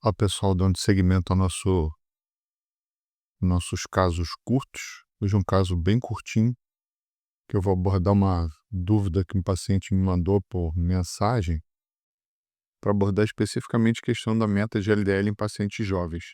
Olá pessoal, dando seguimento ao nossos casos curtos. Hoje é um caso bem curtinho, que eu vou abordar uma dúvida que um paciente me mandou por mensagem, para abordar especificamente a questão da meta de LDL em pacientes jovens.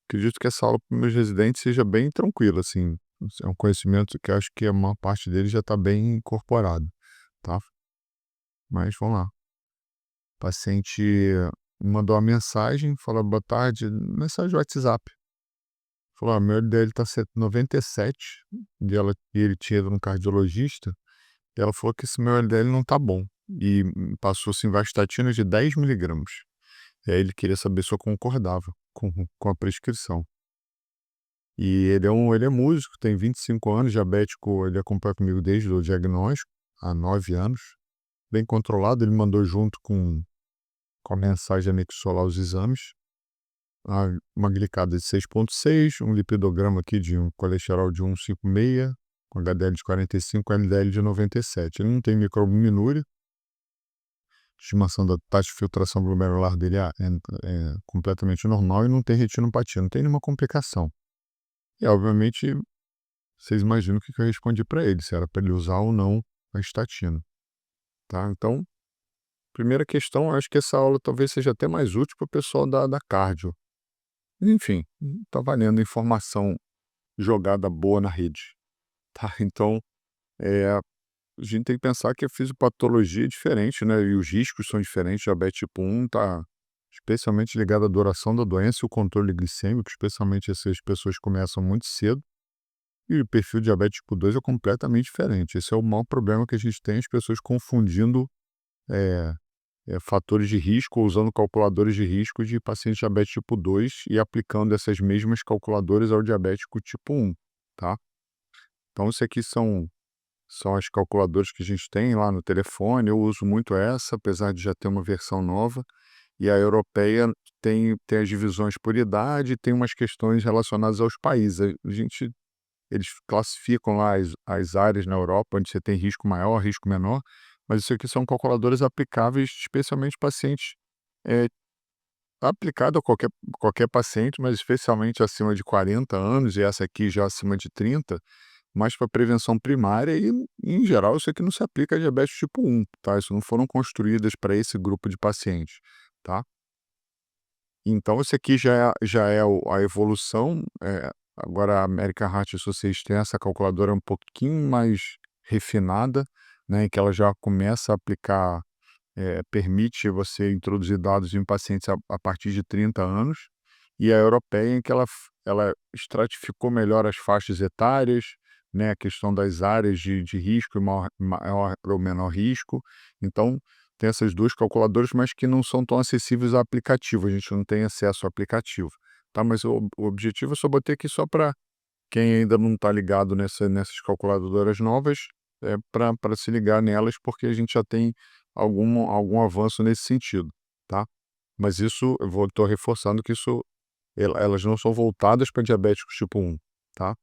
Acredito que essa aula para meus residentes seja bem tranquila, assim, é um conhecimento que eu acho que a maior parte dele já está bem incorporado, tá? Mas vamos lá. O paciente me mandou uma mensagem, falou boa tarde, mensagem WhatsApp. Falou: "Ó, meu LDL tá 97", e ele tinha ido no cardiologista, e ela falou que esse meu LDL não tá bom, e passou simvastatina de 10 miligramas. E aí ele queria saber se eu concordava com a prescrição. E ele é músico, tem 25 anos, diabético, ele acompanha comigo desde o diagnóstico, há 9 anos, bem controlado, ele mandou junto com a mensagem anexou lá os exames. Uma glicada de 6,6, um lipidograma aqui de um colesterol de 1,56, com HDL de 45, LDL de 97. Ele não tem microalbuminúria, estimação da taxa de filtração glomerular dele é completamente normal e não tem retinopatia, não tem nenhuma complicação. E, obviamente, vocês imaginam o que eu respondi para ele, se era para ele usar ou não a estatina, tá? Então, primeira questão, eu acho que essa aula talvez seja até mais útil para o pessoal da cardio. Enfim, tá valendo informação jogada boa na rede, tá? Então, a gente tem que pensar que a fisiopatologia é diferente, né, e os riscos são diferentes. Diabetes tipo 1 tá especialmente ligado à duração da doença e o controle glicêmico, especialmente essas pessoas que começam muito cedo, e o perfil de diabetes tipo 2 é completamente diferente. Esse é o maior problema que a gente tem, as pessoas confundindo, eh fatores de risco, ou usando calculadores de risco de paciente diabetes tipo 2 e aplicando essas mesmas calculadoras ao diabético tipo 1, tá? Então isso aqui são as calculadoras que a gente tem lá no telefone, eu uso muito essa, apesar de já ter uma versão nova, e a europeia tem as divisões por idade, tem umas questões relacionadas aos países. Eles classificam lá as áreas na Europa, onde você tem risco maior, risco menor, mas isso aqui são calculadoras aplicáveis especialmente pacientes, eh, aplicado a qualquer paciente, mas especialmente acima de 40 anos, e essa aqui já acima de 30, mais para prevenção primária e, em geral, isso aqui não se aplica a diabetes tipo 1, tá? Isso não foram construídas para esse grupo de pacientes, tá? Então isso aqui já é a evolução, agora a American Heart Association tem essa calculadora um pouquinho mais refinada, né, em que ela já começa a aplicar, permite você introduzir dados em pacientes a partir de 30 anos, e a europeia em que ela estratificou melhor as faixas etárias, né, a questão das áreas de risco e maior ou menor risco. Então, tem essas 2 calculadoras, mas que não são tão acessíveis ao aplicativo, a gente não tem acesso ao aplicativo, tá. Mas o objetivo eu só botei aqui só para quem ainda não está ligado nessas calculadoras novas, para se ligar nelas, porque a gente já tem algum avanço nesse sentido, tá. Mas isso eu tô reforçando que elas não são voltadas para diabéticos tipo 1, tá.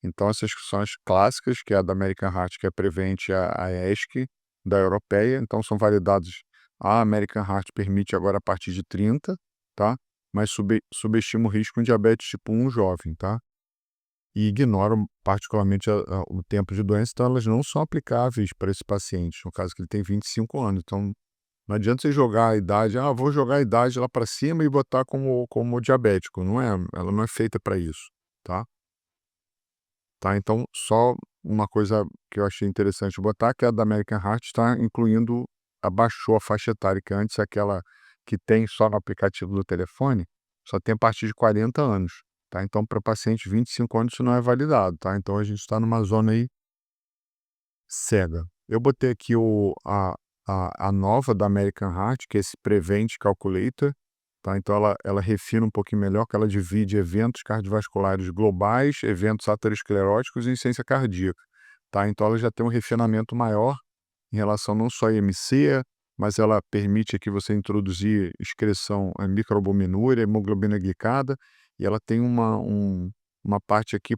Então essas que são as clássicas, que é a da American Heart, que é a Prevent, a ESC, da europeia, então são validados. A American Heart permite agora a partir de 30, tá, mas subestima o risco em diabetes tipo 1 jovem, tá. E ignoram particularmente o tempo de doença, então elas não são aplicáveis para esse paciente, no caso que ele tem 25 anos, então não adianta você jogar a idade: "Ah, vou jogar a idade lá para cima e botar como diabético", não é, ela não é feita para isso, tá. Tá, então só uma coisa que eu achei interessante botar, que a da American Heart está incluindo, abaixou a faixa etária, que antes aquela que tem só no aplicativo do telefone, só tem a partir de 40 anos, tá. Então para paciente de 25 anos isso não é validado, tá. Então a gente está numa zona aí cega. Eu botei aqui a nova da American Heart, que é esse Prevent Calculator, tá, então ela refina um pouquinho melhor, que ela divide eventos cardiovasculares globais, eventos ateroscleróticos e insuficiência cardíaca, tá. Então ela já tem um refinamento maior em relação não só a IMC, mas ela permite aqui você introduzir excreção, microalbuminúria, hemoglobina glicada, e ela tem uma parte aqui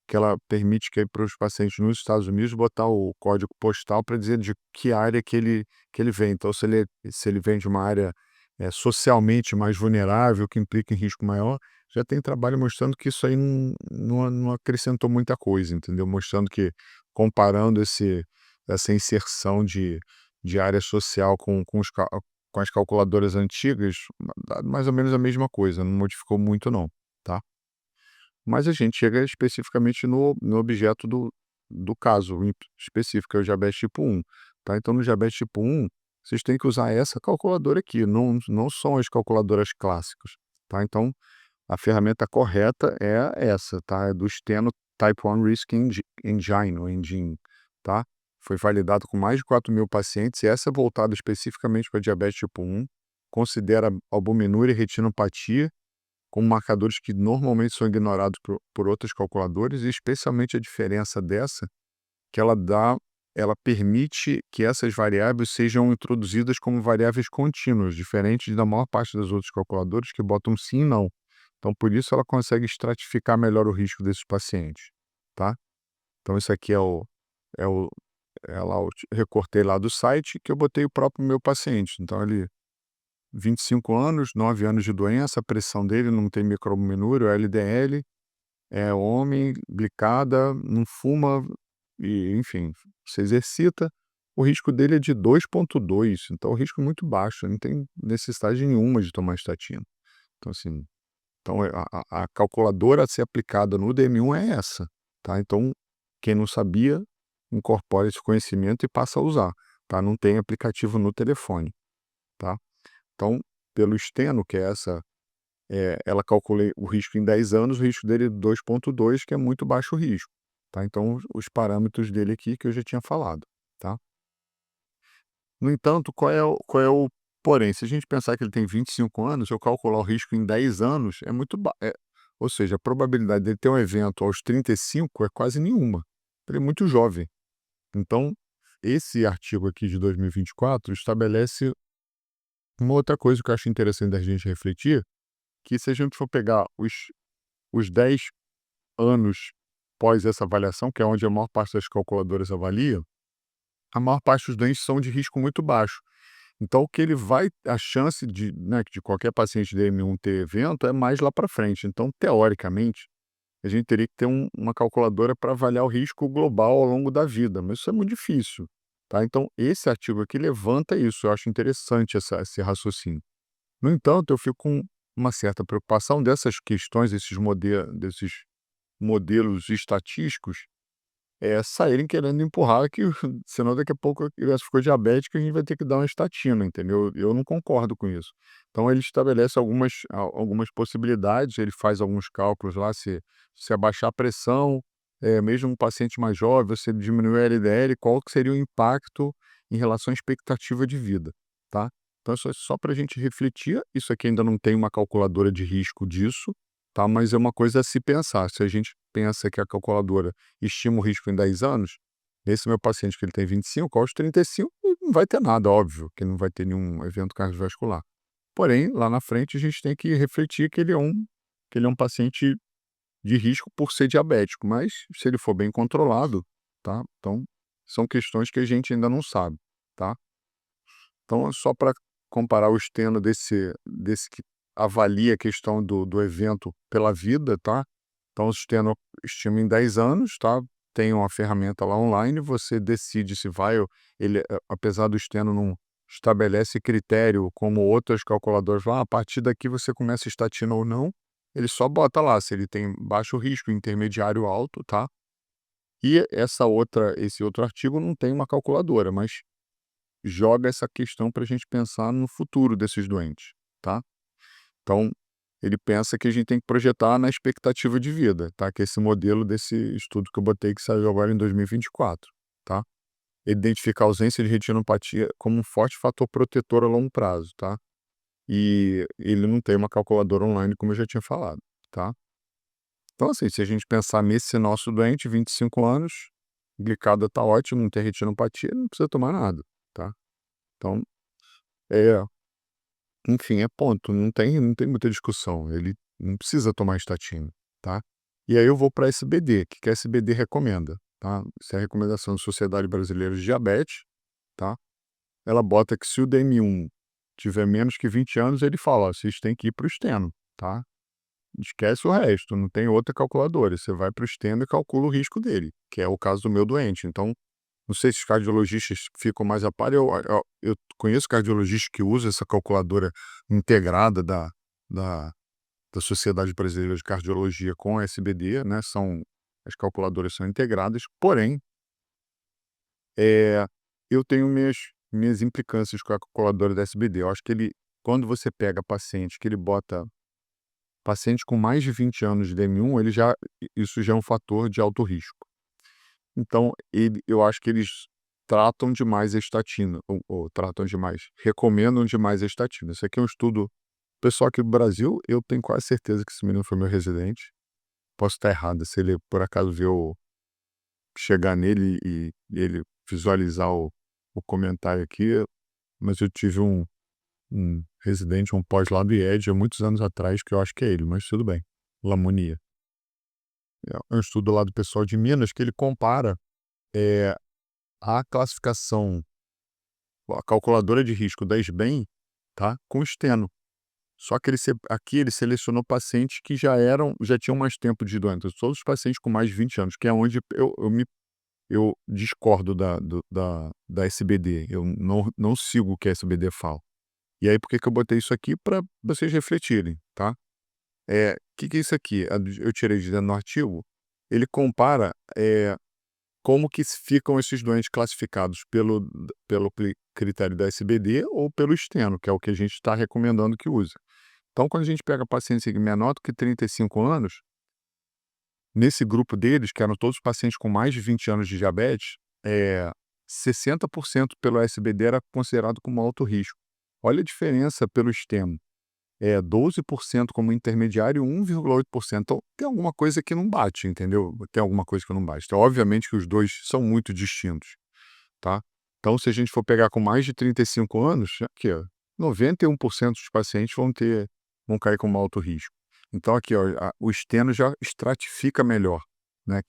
que ela permite que para os pacientes nos Estados Unidos botar o código postal para dizer de que área que ele vem. Então se ele vem de uma área, socialmente mais vulnerável, que implica em risco maior, já tem trabalho mostrando que isso aí não acrescentou muita coisa, entendeu? Mostrando que, comparando essa inserção de área social com as calculadoras antigas, dá mais ou menos a mesma coisa, não modificou muito não, tá? Mas a gente chega especificamente no objeto do caso específico, que é o diabetes tipo 1, tá? Então, no diabetes tipo 1, vocês têm que usar essa calculadora aqui, não são as calculadoras clássicas, tá? Então, a ferramenta correta é essa, tá? É do Steno Type 1 Risk Engine, tá? Foi validado com mais de 4.000 pacientes, e essa é voltada especificamente para diabetes tipo 1, considera albuminúria e retinopatia como marcadores que normalmente são ignorados por outras calculadoras, e especialmente a diferença dessa, que ela permite que essas variáveis sejam introduzidas como variáveis contínuas, diferente da maior parte das outras calculadoras que botam sim e não. Então, por isso ela consegue estratificar melhor o risco desses pacientes, tá? Então isso aqui é o lá eu recortei lá do site, que eu botei o próprio meu paciente. Então ele 25 anos, 9 anos de doença, a pressão dele não tem microalbuminúria, o LDL, é homem, glicada, não fuma e, enfim, se exercita. O risco dele é de 2,2, então o risco é muito baixo, não tem necessidade nenhuma de tomar estatina. Então, assim, então a calculadora a ser aplicada no DM1 é essa, tá? Então, quem não sabia, incorpora esse conhecimento e passa a usar, tá? Não tem aplicativo no telefone, tá? Então, pelo Steno, que é essa, ela calcula o risco em 10 anos, o risco dele é 2,2, que é muito baixo risco, tá? Então, os parâmetros dele aqui que eu já tinha falado, tá? No entanto, qual é o porém? Se a gente pensar que ele tem 25 anos, eu calcular o risco em 10 anos é muito ou seja, a probabilidade dele ter um evento aos 35 é quase nenhuma. Ele é muito jovem. Então, esse artigo aqui de 2024 estabelece uma outra coisa que eu acho interessante da gente refletir, que se a gente for pegar os 10 anos pós essa avaliação, que é onde a maior parte das calculadoras avalia, a maior parte dos doentes são de risco muito baixo. Então, o que ele vai, a chance de qualquer paciente de DM1 ter evento é mais lá para frente. Então, teoricamente, a gente teria que ter uma calculadora para avaliar o risco global ao longo da vida, mas isso é muito difícil, tá? Então, esse artigo aqui levanta isso, eu acho interessante esse raciocínio. No entanto, eu fico com uma certa preocupação dessas questões, desses modelos estatísticos, saírem querendo empurrar que senão daqui a pouco a criança ficou diabética e a gente vai ter que dar uma estatina, entendeu? Eu não concordo com isso. Então ele estabelece algumas possibilidades, ele faz alguns cálculos lá, se abaixar a pressão, mesmo um paciente mais jovem, se diminuir o LDL, qual que seria o impacto em relação à expectativa de vida, tá? Então isso é só para a gente refletir, isso aqui ainda não tem uma calculadora de risco disso, tá? Mas é uma coisa a se pensar, se a gente pensa que a calculadora estima o risco em 10 anos, esse meu paciente que ele tem 25, aos 35 não vai ter nada, óbvio, que ele não vai ter nenhum evento cardiovascular. Porém, lá na frente a gente tem que refletir que ele é um paciente de risco por ser diabético, mas se ele for bem controlado, tá? Então, são questões que a gente ainda não sabe, tá? Então, é só para comparar o Steno desse que avalia a questão do evento pela vida, tá? Então, o Steno estima em 10 anos, tá? Tem uma ferramenta lá online, você decide se vai ou ele, apesar do Steno não estabelece critério como outras calculadoras lá, a partir daqui você começa estatina ou não, ele só bota lá se ele tem baixo risco, intermediário, alto, tá? E esse outro artigo não tem uma calculadora, mas joga essa questão para a gente pensar no futuro desses doentes, tá? Então, ele pensa que a gente tem que projetar na expectativa de vida, tá? Que é esse modelo desse estudo que eu botei que saiu agora em 2024, tá? Identificar a ausência de retinopatia como um forte fator protetor a longo prazo, tá? E ele não tem uma calculadora online, como eu já tinha falado, tá? Então, assim, se a gente pensar nesse nosso doente, 25 anos, glicada tá ótimo, não tem retinopatia, não precisa tomar nada, tá? Então, é, enfim, é ponto, não tem muita discussão, ele não precisa tomar estatina, tá. E aí eu vou para SBD, que a SBD recomenda, tá. Isso é a recomendação da Sociedade Brasileira de Diabetes, tá. Ela bota que se o DM1 tiver menos que 20 anos, ele fala: "Ó, vocês têm que ir para o steno, tá? Esquece o resto, não tem outra calculadora, você vai para o steno e calcula o risco dele", que é o caso do meu doente. Então, não sei se os cardiologistas ficam mais a par, eu conheço cardiologistas que usam essa calculadora integrada da da Sociedade Brasileira de Cardiologia com a SBD, né, as calculadoras são integradas, porém, eh, eu tenho minhas implicâncias com a calculadora da SBD. Eu acho que quando você pega paciente que ele bota paciente com mais de 20 anos de DM1, isso já é um fator de alto risco. Então eu acho que eles tratam demais a estatina, ou tratam demais, recomendam demais a estatina. Isso aqui é um estudo pessoal aqui do Brasil, eu tenho quase certeza que esse menino foi meu residente. Posso estar errado, se ele por acaso ver chegar nele e ele visualizar o comentário aqui, mas eu tive um residente, um pós lá do IED há muitos anos atrás, que eu acho que é ele, mas tudo bem. Lamonia. É um estudo lá do pessoal de Minas que ele compara eh, a classificação, a calculadora de risco da SBEM, tá, com o steno. Só que aqui ele selecionou pacientes que já tinham mais tempo de doença, todos os pacientes com mais de 20 anos, que é onde eu discordo da SBD, eu não sigo o que a SBD fala. E aí por que que eu botei isso aqui? Para vocês refletirem, tá. Que é isso aqui? Eu tirei de dentro do artigo, ele compara, como que ficam esses doentes classificados pelo critério da SBD ou pelo steno, que é o que a gente está recomendando que use. Então, quando a gente pega pacientes menor do que 35 anos, nesse grupo deles, que eram todos pacientes com mais de 20 anos de diabetes, 60% pelo SBD era considerado como alto risco. Olha a diferença pelo steno. 12% como intermediário e 1,8%. Então, tem alguma coisa que não bate, entendeu? Tem alguma coisa que não bate. Então, obviamente que os dois são muito distintos, tá? Então, se a gente for pegar com mais de 35 anos, aqui, ó, 91% dos pacientes vão cair com alto risco. Então, aqui, ó, o steno já estratifica melhor, né?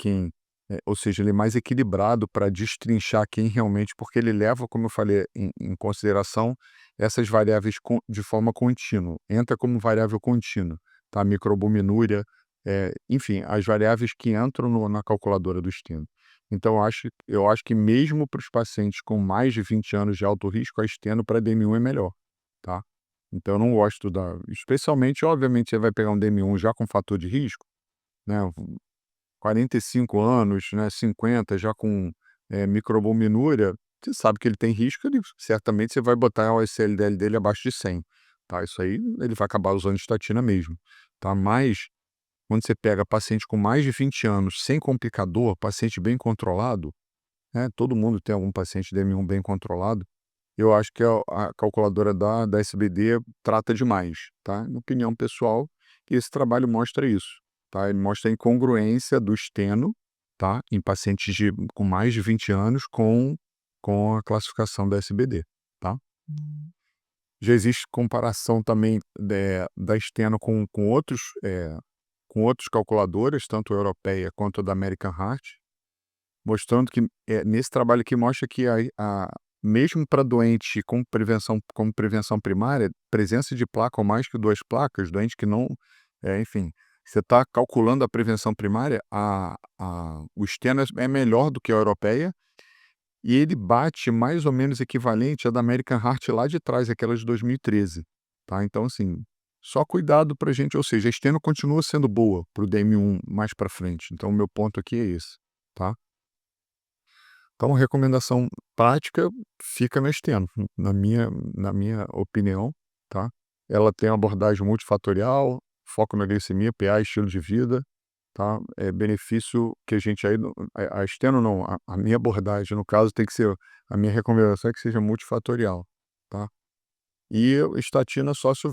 Ou seja, ele é mais equilibrado para destrinchar quem realmente, porque ele leva, como eu falei, em consideração essas variáveis de forma contínua, entra como variável contínua, tá? Microalbuminúria, enfim, as variáveis que entram na calculadora do steno. Então, eu acho que mesmo para os pacientes com mais de 20 anos de alto risco, a steno para DM1 é melhor, tá? Então, eu não gosto especialmente, obviamente, você vai pegar um DM1 já com fator de risco, né? 45 anos, né? 50, já com microalbuminúria, você sabe que ele tem risco, certamente você vai botar o SLDL dele abaixo de 100, tá? Isso aí ele vai acabar usando estatina mesmo, tá? Mas quando você pega paciente com mais de 20 anos, sem complicador, paciente bem controlado, né, todo mundo tem algum paciente DM1 bem controlado, eu acho que a calculadora da SBD trata demais, tá? Minha opinião pessoal, e esse trabalho mostra isso, tá? Ele mostra a incongruência do steno, tá? Em pacientes com mais de 20 anos com a classificação da SBD, tá? Já existe comparação também da steno com outros calculadoras, tanto a europeia quanto a da American Heart, mostrando que, nesse trabalho aqui mostra que mesmo para doente com como prevenção primária, presença de placa ou mais que 2 placas, doente que não, enfim, você está calculando a prevenção primária, o steno é melhor do que a europeia, e ele bate mais ou menos equivalente à da American Heart lá de trás, aquela de 2013, tá. Então assim, só cuidado pra gente, ou seja, a steno continua sendo boa para o DM1 mais para frente, então o meu ponto aqui é esse, tá. Então, a recomendação prática fica na steno, na minha opinião, tá? Ela tem uma abordagem multifatorial, foco na glicemia, PA, estilo de vida, tá? Benefício que a gente aí, a steno não, a minha abordagem, no caso, tem que ser, a minha recomendação é que seja multifatorial, tá? E estatina só se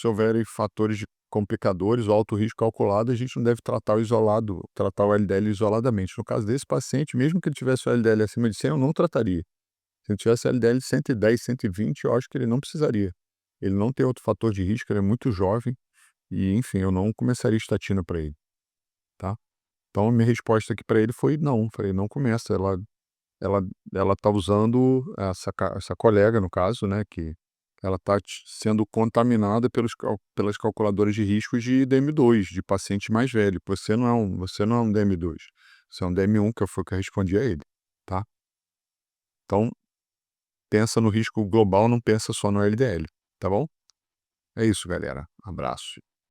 houverem fatores complicadores ou alto risco calculado, a gente não deve tratar o LDL isoladamente. No caso desse paciente, mesmo que ele tivesse o LDL acima de 100, eu não trataria. Se ele tivesse LDL 110, 120, eu acho que ele não precisaria. Ele não tem outro fator de risco, ele é muito jovem e, enfim, eu não começaria estatina para ele, tá? Então, a minha resposta aqui para ele foi não. Falei, não começa. Ela ela tá usando essa colega, no caso, né, que ela está sendo contaminada pelas calculadoras de riscos de DM2, de paciente mais velho. Você não é um DM2, você é um DM1, que foi o que eu respondi a ele, tá? Então, pensa no risco global, não pensa só no LDL, tá bom? É isso, galera. Abraço.